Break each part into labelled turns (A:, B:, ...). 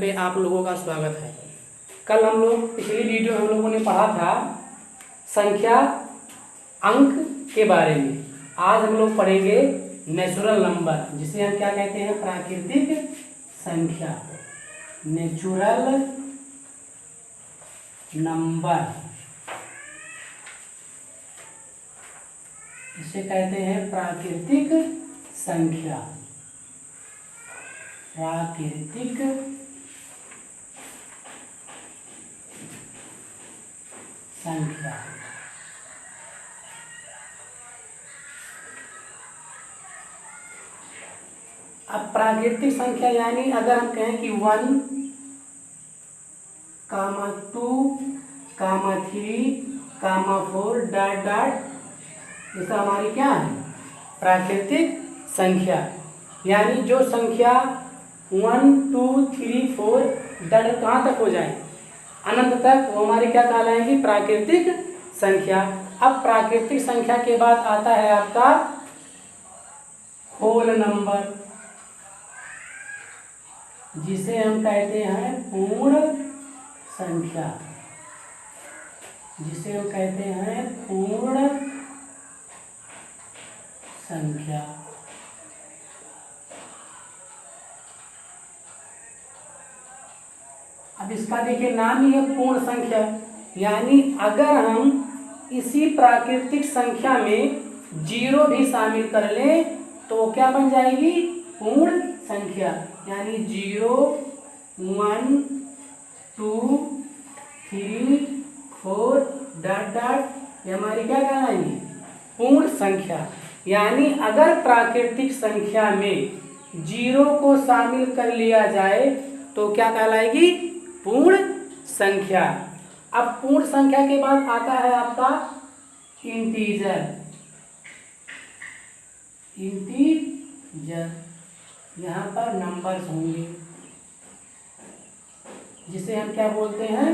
A: पे आप लोगों का स्वागत है। कल हम लोग पिछली वीडियो हम लोगों ने पढ़ा था संख्या अंक के बारे में। आज हम लोग पढ़ेंगे नेचुरल नंबर, जिसे हम क्या कहते हैं, प्राकृतिक संख्या, नेचुरल नंबर, इसे कहते हैं प्राकृतिक संख्या, प्राकृतिक संख्या। अब प्राकृतिक संख्या यानी अगर हम कहें कि 1, 2, 3, 4 डॉट डॉट, ये सब हमारी क्या है, प्राकृतिक संख्या। यानी जो संख्या 1, 2, 3, 4 डॉट कहाँ तक हो जाए, अनंत तक, वो हमारी क्या कहलाएंगी, प्राकृतिक संख्या। अब प्राकृतिक संख्या के बाद आता है आपका होल नंबर, जिसे हम कहते हैं पूर्ण संख्या, जिसे हम कहते हैं पूर्ण संख्या। अब इसका देखिए नाम ही है पूर्ण संख्या। यानी अगर हम इसी प्राकृतिक संख्या में जीरो भी शामिल कर लें तो क्या बन जाएगी, पूर्ण संख्या। यानी 0, 1, 2, 3, 4 डॉट डॉट, ये हमारी क्या कहलाएंगी, पूर्ण संख्या। यानी अगर प्राकृतिक संख्या में जीरो को शामिल कर लिया जाए तो क्या कहलाएगी, पूर्ण संख्या। अब पूर्ण संख्या के बाद आता है आपका इंटीजर, इंटीजर, यहाँ पर नंबर्स होंगे, जिसे हम क्या बोलते हैं,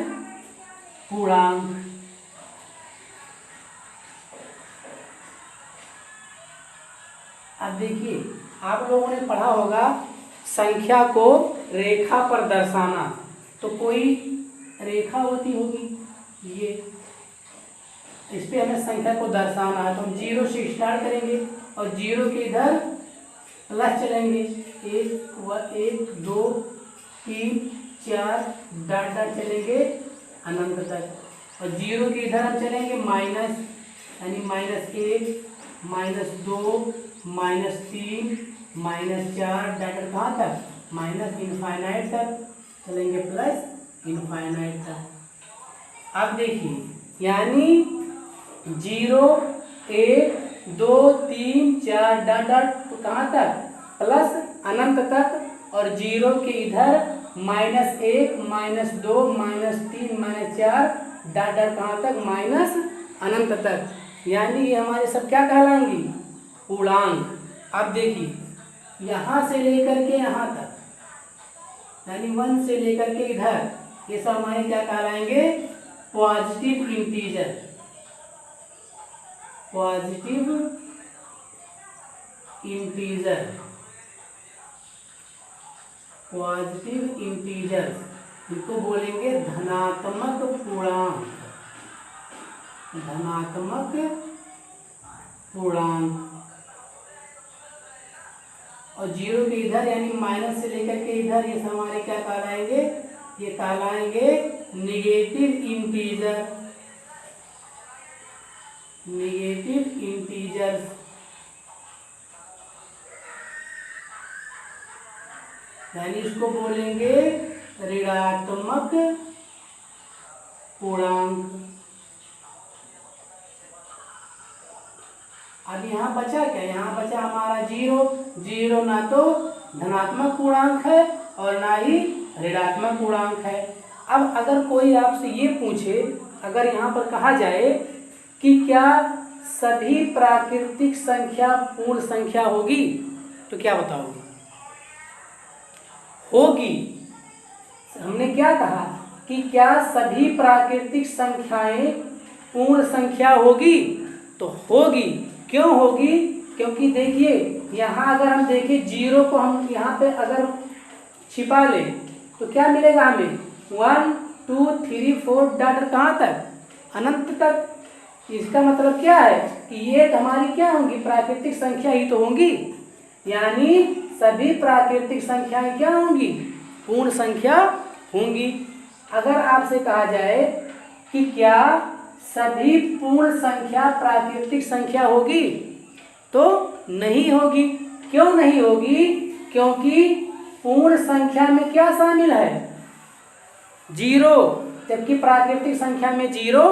A: पूर्णांक। अब देखिए आप लोगों ने पढ़ा होगा संख्या को रेखा पर दर्शाना, तो कोई रेखा होती होगी, ये इस पे हमें संख्या को दर्शाना है। तो हम 0 से स्टार्ट करेंगे और 0 के इधर प्लस चलेंगे, 1, 2, 3, 4 डॉट डॉट चलेंगे अनंत तक, और 0 के इधर हम चलेंगे माइनस, यानी -1, -2, -3, -4 डॉट कहाँ तक, माइनस इनफाइनाइट तक चलेंगे, प्लस इनफाइनाइट तक। अब देखिए यानी 0, 1, 2, 3, 4 डॉट डॉट कहाँ तक, प्लस अनंत तक, और 0 के इधर -1, -2, -3, -4 डॉट डॉट कहाँ तक, माइनस अनंत तक। यानी ये हमारे सब क्या कहलाएंगी, पूर्णांक। अब देखिए यहाँ से लेकर के यहाँ तक, यानी 1 से लेकर के इधर, ये सब हमारे क्या कहलाएंगे, positive integer, positive integer, positive integer, इनको बोलेंगे धनात्मक पूर्णांक, धनात्मक पूर्णांक। और 0 के इधर यानी माइनस से लेकर के इधर, ये हमारे क्या कहलाएंगे, ये कहलाएंगे निगेटिव इंटीजर, निगेटिव इंटीजर। यानी इसको बोलेंगे ऋणात्मक पूर्णांक। अब यहाँ बचा क्या, यहाँ बचा हमारा 0। 0 ना तो धनात्मक पूर्णांक है और ना ही ऋणात्मक पूर्णांक है। अब अगर कोई आपसे ये पूछे, अगर यहाँ पर कहा जाए कि क्या सभी प्राकृतिक संख्या पूर्ण संख्या होगी, तो क्या बताओगे, होगी। हमने क्या कहा कि क्या सभी प्राकृतिक संख्याएं पूर्ण संख्या होगी, तो होगी। क्यों होगी, क्योंकि देखिए यहाँ अगर हम देखें 0 को हम यहाँ पे अगर छिपा लें तो क्या मिलेगा हमें 1 2 3 4 डॉट कहाँ तक, अनंत तक। इसका मतलब क्या है कि ये हमारी क्या होंगी, प्राकृतिक संख्या ही तो होंगी, यानी सभी प्राकृतिक संख्याएं क्या होंगी, पूर्ण संख्या होंगी। अगर आपसे कहा जाए कि क्या सभी पूर्ण संख्या प्राकृतिक संख्या होगी, तो नहीं होगी। क्यों नहीं होगी, क्योंकि पूर्ण संख्या में क्या शामिल है, जीरो, जबकि प्राकृतिक संख्या में जीरो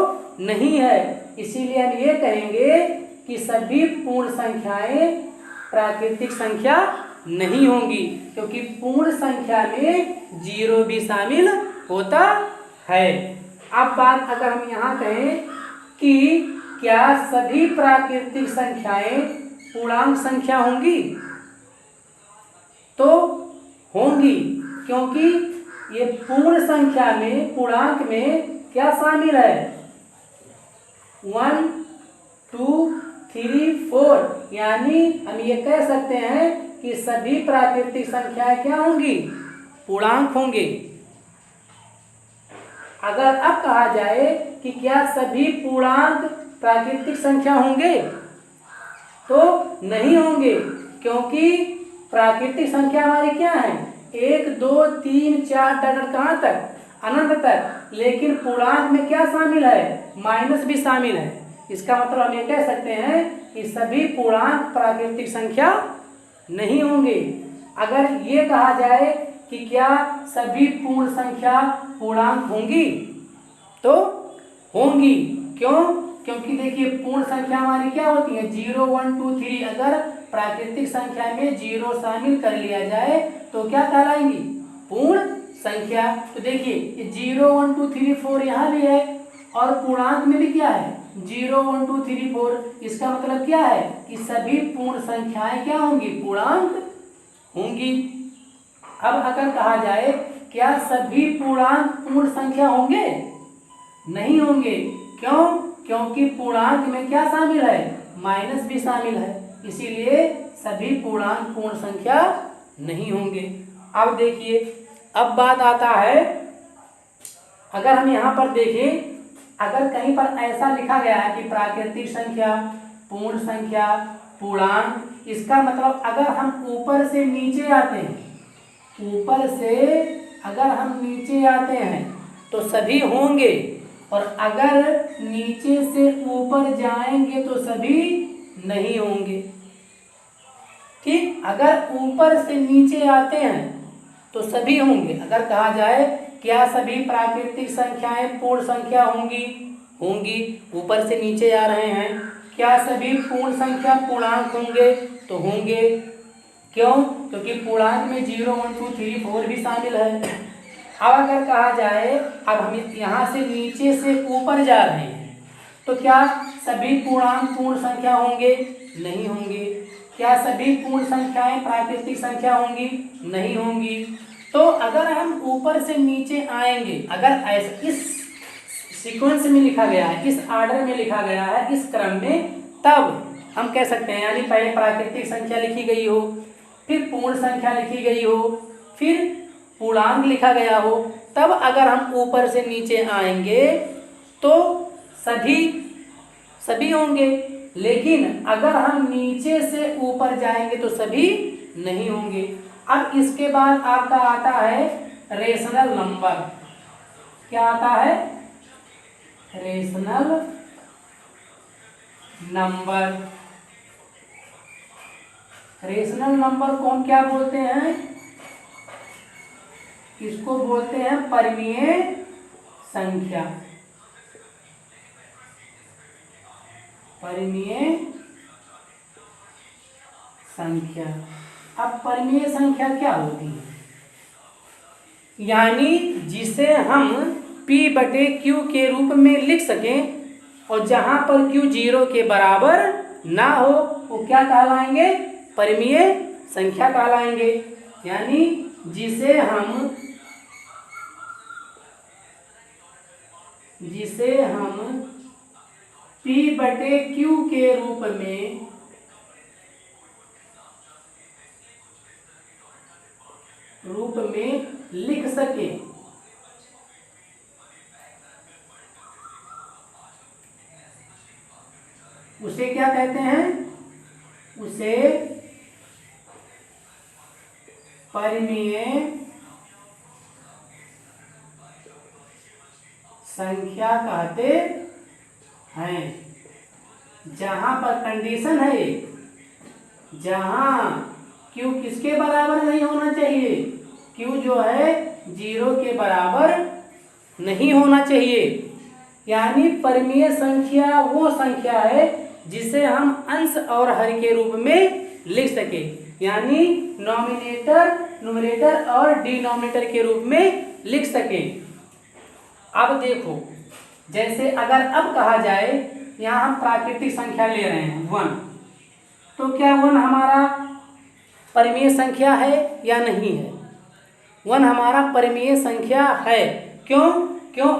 A: नहीं है। इसीलिए हम ये कहेंगे कि सभी पूर्ण संख्याएं प्राकृतिक संख्या नहीं होंगी, क्योंकि पूर्ण संख्या में जीरो भी शामिल होता है। अब बात अगर हम यहाँ कहें कि क्या सभी प्राकृतिक संख्याएं पूर्णांक संख्या होंगी, तो होंगी, क्योंकि ये पूर्ण संख्या में, पूर्णांक में क्या शामिल है, 1 2 3 4, यानी हम ये कह सकते हैं कि सभी प्राकृतिक संख्याएं क्या होंगी, पूर्णांक होंगे। अगर अब कहा जाए कि क्या सभी पूर्णांक प्राकृतिक संख्या होंगे, तो नहीं होंगे, क्योंकि प्राकृतिक संख्या हमारी क्या है, 1 2 3 4 डॉट कहाँ तक, अनंत तक। लेकिन पूर्णांक में क्या शामिल है, माइनस भी शामिल है। इसका मतलब हम ये कह सकते हैं कि सभी पूर्णांक प्राकृतिक संख्या नहीं होंगे। अगर ये कहा जाए कि क्या सभी पूर्ण संख्या पूर्णांक होंगी, तो होंगी। क्यों, क्योंकि देखिए पूर्ण संख्या हमारी क्या होती है, 0 1 2 3। अगर प्राकृतिक संख्या में जीरो शामिल कर लिया जाए तो क्या कहलाएंगी, पूर्ण संख्या। तो देखिए ये 0 1 2 3 4 यहाँ भी है, और पूर्णांक में भी क्या है, 0 1 2 3 4। इसका मतलब क्या है कि सभी पूर्ण संख्याएं क्या होंगी, पूर्णांक होंगी। अब अगर कहा जाए क्या सभी पूर्णांक पूर्ण संख्या होंगे, नहीं होंगे। क्यों, क्योंकि पूर्णांक में क्या शामिल है, माइनस भी शामिल है। इसीलिए सभी पूर्णांक पूर्ण संख्या नहीं होंगे। अब देखिए, अब बात आता है, अगर हम यहाँ पर देखें, अगर कहीं पर ऐसा लिखा गया है कि प्राकृतिक संख्या, पूर्ण संख्या, पूर्णांक, इसका मतलब अगर हम ऊपर से नीचे आते हैं, ऊपर से अगर हम नीचे आते हैं तो सभी होंगे, और अगर नीचे से ऊपर जाएंगे तो सभी नहीं होंगे। ठीक, अगर ऊपर से नीचे आते हैं तो सभी होंगे। अगर कहा जाए क्या सभी प्राकृतिक संख्याएं पूर्ण संख्या होंगी, होंगी, ऊपर से नीचे आ रहे हैं। क्या सभी पूर्ण संख्या पूर्णांक होंगे, तो होंगे। क्यों, क्योंकि पूर्णांक में 0 1 2 3 4 भी शामिल है। अब अगर कहा जाए, अब हम यहाँ से नीचे से ऊपर जा रहे हैं, तो क्या सभी पूर्णांक पूर्ण संख्या होंगे, नहीं होंगे। क्या सभी पूर्ण संख्याएं प्राकृतिक संख्या होंगी, नहीं होंगी। तो अगर हम ऊपर से नीचे आएंगे, अगर ऐसे इस सीक्वेंस में लिखा गया है, इस आर्डर में लिखा गया है, इस क्रम में, तब हम कह सकते हैं, यानी पहले प्राकृतिक संख्या लिखी गई हो, फिर पूर्ण संख्या लिखी गई हो, फिर पूर्णांक लिखा गया हो, तब अगर हम ऊपर से नीचे आएंगे तो सभी होंगे। लेकिन अगर हम नीचे से ऊपर जाएंगे तो सभी नहीं होंगे। अब इसके बाद आपका आता है रेशनल नंबर। क्या आता है, रेशनल नंबर। रेशनल नंबर को हम क्या बोलते हैं, इसको बोलते हैं परिमेय संख्या। परिमेय संख्या। अब परिमेय संख्या क्या होती है, यानी जिसे हम P/Q के रूप में लिख सकें, और जहां पर Q 0 के बराबर ना हो, वो क्या कहलाएंगे, परिमेय संख्या कहलाएंगे। यानी जिसे हम P/Q के रूप में लिख सके। उसे क्या कहते हैं? उसे परिमेय संख्या कहते हैं। जहां पर कंडीशन है, जहां Q किसके बराबर नहीं होना चाहिए? Q जो है 0 के बराबर नहीं होना चाहिए। यानी परिमेय संख्या वो संख्या है जिसे हम अंश और हर के रूप में लिख सके, यानी नॉमिनेटर, न्यूमरेटर और डिनोमिनेटर के रूप में लिख सके। अब देखो, जैसे अगर अब कहा जाए, यहाँ हम प्राकृतिक संख्या ले रहे हैं 1, तो क्या 1 हमारा परिमेय संख्या है या नहीं है? 1 हमारा परिमेय संख्या है। क्यों?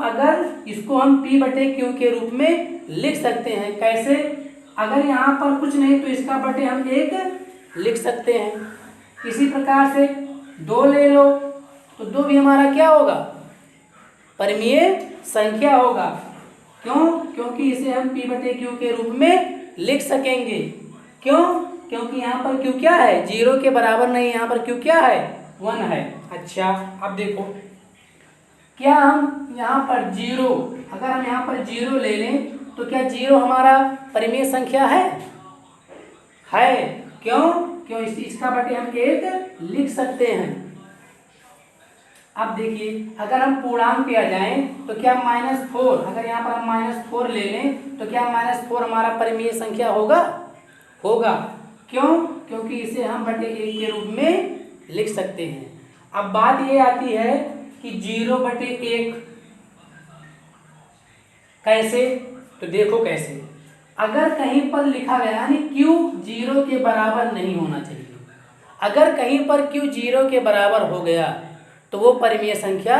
A: अगर इसको हम P/Q के रूप में लिख सकते हैं। कैसे? अगर यहाँ पर कुछ नहीं तो इसका बटे हम 1 लिख सकते हैं। इसी प्रकार से 2 ले लो तो 2 भी हमारा क्या होगा? परिमेय संख्या होगा। क्यों? क्योंकि इसे हम P/Q के रूप में लिख सकेंगे। क्यों? क्योंकि यहाँ पर Q क्या है? 0 के बराबर नहीं, यहाँ पर Q क्या है? 1 है। अच्छा, अब देखो, क्या हम यहाँ पर 0, अगर हम यहाँ पर 0 ले लें तो क्या 0 हमारा परिमेय संख्या है? क्यों? इसका बटे हम 1 लिख सकते हैं। अब देखिए, अगर हम पूर्णांक पे आ जाएं तो क्या -4, अगर यहाँ पर हम -4 ले लें तो क्या -4 हमारा परिमेय संख्या होगा? क्यों? क्योंकि इसे हम बटे 1 के रूप में लिख सकते हैं। अब बात ये आती है कि 0/1 कैसे? तो देखो कैसे, अगर कहीं पर लिखा गया, यानी Q 0 के बराबर नहीं होना चाहिए। अगर कहीं पर Q 0 के बराबर हो गया तो वो परिमेय संख्या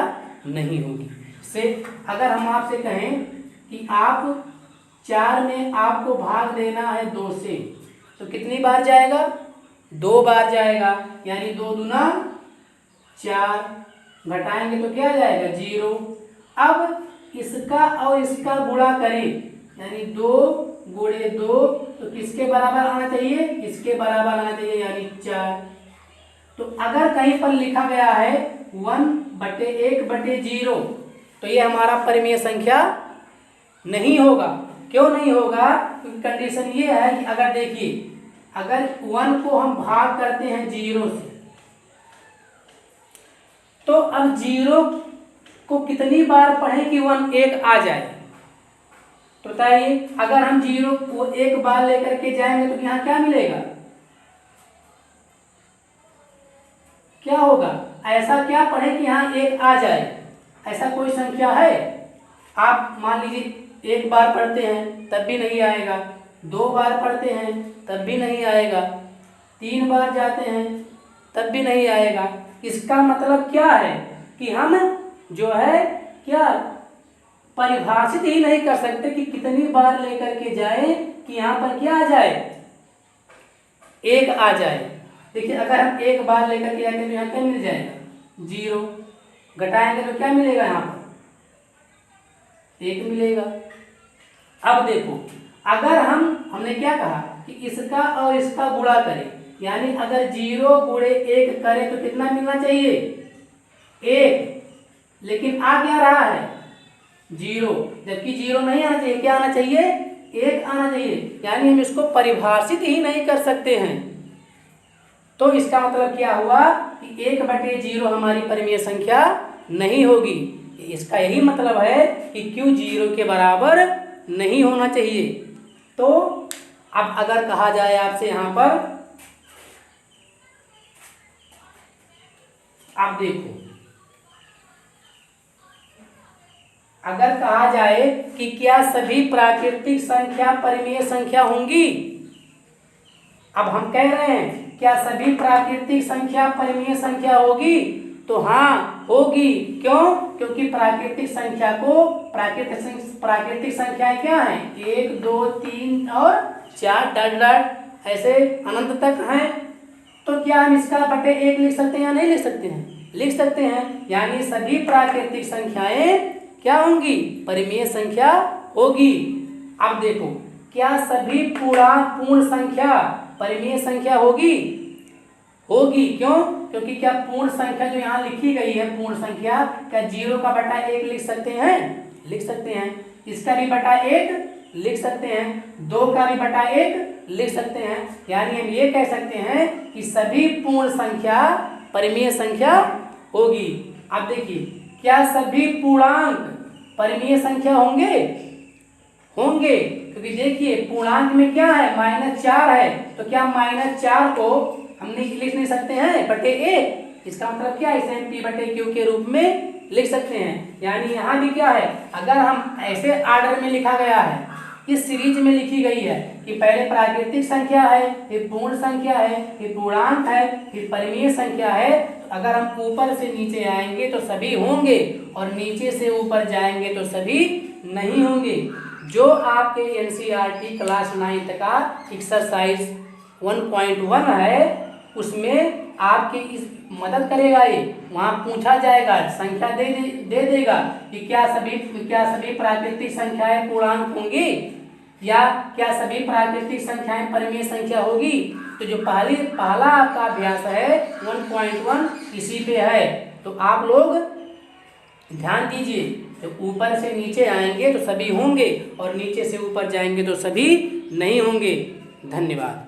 A: नहीं होगी। से अगर हम आपसे कहें कि आप 4 में आपको भाग देना है 2 से, तो कितनी बार जाएगा? 2 बार जाएगा, यानी 2 दूना 4, घटाएंगे तो क्या जाएगा? 0। अब इसका और इसका गुणा करें, यानी 2 गुणे 2, तो किसके बराबर आना चाहिए? इसके बराबर आना चाहिए, यानी 4। तो अगर कहीं पर लिखा गया है 1/1/0, तो ये हमारा परिमेय संख्या नहीं होगा। क्यों नहीं होगा? क्योंकि कंडीशन ये है कि अगर देखिए, अगर 1 को हम भाग करते हैं 0 से, तो अब 0 को कितनी बार पढ़ें कि 1 आ जाए? तो बताइए, अगर हम 0 को 1 बार लेकर के जाएंगे तो यहाँ क्या मिलेगा? क्या होगा? ऐसा क्या पढ़े कि यहाँ 1 आ जाए? ऐसा कोई संख्या है? आप मान लीजिए 1 बार पढ़ते हैं तब भी नहीं आएगा, 2 बार पढ़ते हैं तब भी नहीं आएगा, 3 बार जाते हैं तब भी नहीं आएगा। इसका मतलब क्या है कि हम जो है क्या परिभाषित ही नहीं कर सकते कि कितनी बार लेकर के जाए कि यहाँ पर क्या आ जाए? 1 आ जाए। देखिए, अगर हम 1 बार लेकर के जाएंगे तो यहाँ क्या मिल जाएगा? 0। घटाएंगे तो क्या मिलेगा? यहाँ पर 1 मिलेगा। अब देखो, अगर हमने क्या कहा कि इसका और इसका गुणा करें, यानी अगर 0 गुणे 1 करें तो कितना मिलना चाहिए? 1। लेकिन आ क्या रहा है? 0, जबकि 0 नहीं आना चाहिए। क्या आना चाहिए? 1 आना चाहिए। यानी हम इसको परिभाषित ही नहीं कर सकते हैं। तो इसका मतलब क्या हुआ कि 1/0 हमारी परिमेय संख्या नहीं होगी। इसका यही मतलब है कि Q 0 के बराबर नहीं होना चाहिए। तो अब अगर कहा जाए आपसे यहाँ पर, आप देखो, अगर कहा जाए कि क्या सभी प्राकृतिक संख्या परिमेय संख्या होंगी? अब हम कह रहे हैं क्या सभी प्राकृतिक संख्या परिमेय संख्या होगी? तो हाँ, होगी। क्यों? क्योंकि प्राकृतिक संख्या को प्राकृतिक संख्याएं क्या हैं? 1, 2, 3 और 4 डॉट डॉट ऐसे अनंत तक हैं। तो क्या हम इसका बटे 1 लिख सकते हैं या नहीं लिख सकते हैं? लिख सकते हैं, यानी सभी प्राकृतिक संख्याएं क्या होंगी, परिमेय संख्या होगी। अब देखो, क्या सभी पूर्ण संख्या परिमेय संख्या होगी? होगी। क्यों? क्योंकि क्या पूर्ण संख्या जो यहाँ लिखी गई है, पूर्ण संख्या, क्या 0 का बटा 1 लिख सकते हैं? लिख सकते हैं। इसका भी बटा 1 लिख सकते हैं, 2 का भी बटा 1 लिख सकते हैं। यानी हम ये कह सकते हैं कि सभी पूर्ण संख्या परिमेय संख्या होगी। अब देखिए, क्या सभी पूर्णांक परिमेय संख्या होंगे? होंगे, क्योंकि देखिए पूर्णांक में क्या है, -4 है, तो क्या -4 को हम लिख नहीं सकते हैं बटे 1? इसका मतलब क्या है, इसे हम p/q के रूप में लिख सकते हैं। यानी यहाँ भी क्या है, अगर हम ऐसे आर्डर में लिखा गया है, इस सीरीज में लिखी गई है कि पहले प्राकृतिक संख्या है, फिर पूर्ण संख्या है, फिर पूर्णांक है, फिर परिमेय संख्या है, तो अगर हम ऊपर से नीचे आएंगे तो सभी होंगे और नीचे से ऊपर जाएंगे तो सभी नहीं होंगे। जो आपके एनसीईआरटी क्लास 9 का एक्सरसाइज 1.1 है, उसमें आपकी इस मदद करेगा। ये वहाँ पूछा जाएगा, संख्या दे देगा कि क्या सभी प्राकृतिक संख्याएं पूर्णांक होंगी या क्या सभी प्राकृतिक संख्याएं परिमेय संख्या होगी। तो जो पहला आपका अभ्यास है 1.1 इसी पे है। तो आप लोग ध्यान दीजिए, जब ऊपर से नीचे आएंगे तो सभी होंगे और नीचे से ऊपर जाएंगे तो सभी नहीं होंगे। धन्यवाद।